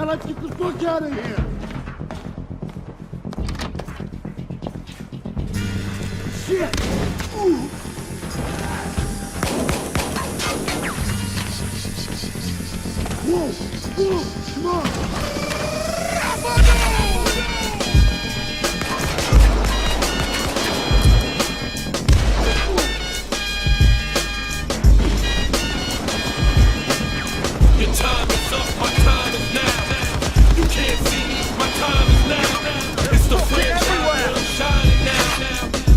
let's get the fuck out of here! Shit! Ooh. Whoa! Whoa! Come on! Your time is up, my time is now. You can't see me, my time is now. It's the franchise, I'm shining now.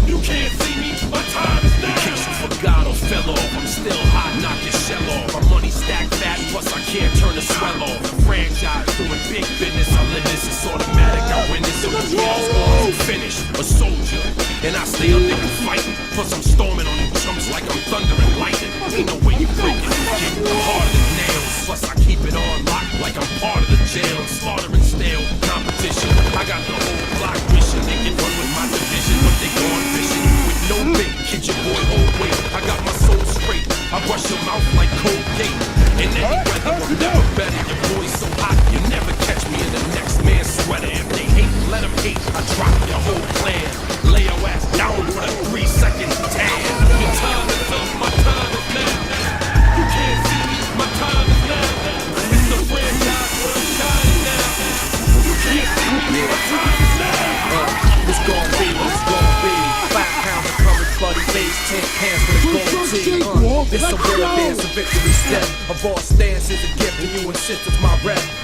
You can't see me, my time is now. In case you forgot or fell off, I'm still hot, knock your shell off. My money stacked fat, plus I can't turn the swell off. The franchise doing big business, I live this, it's automatic, I win this. So the war's on, finish, a soldier. And I stay up there fighting, plus I'm storming on you chumps like I'm thunder and lightning. Ain't no way you break it, getting harder than nails. Plus I keep it on lock like I'm part of the jail. Slaughtering stale competition. I got the whole block wishing they can run with my division, but they gone fishing with no bait. Kid your boy whole weight. I got my soul straight. I brush your mouth like Colgate. In any weather, I'm never better. Your boy's so hot, you never catch me in the next man's sweater. If they hate, let them hate. I drop your whole plan. Lay your ass down for a 3-second tan. Your time is up, my time is now. You can't see me, my time is now. It's the franchise, I'm shining now. You can't see me, my time is now. It's gon' be what it's gon' be. 5 pounds of courage, bloody face, 10 pants with a gold tee. It's a real dance, a victory step. A boss stance is a gift, and you insist it's my rep.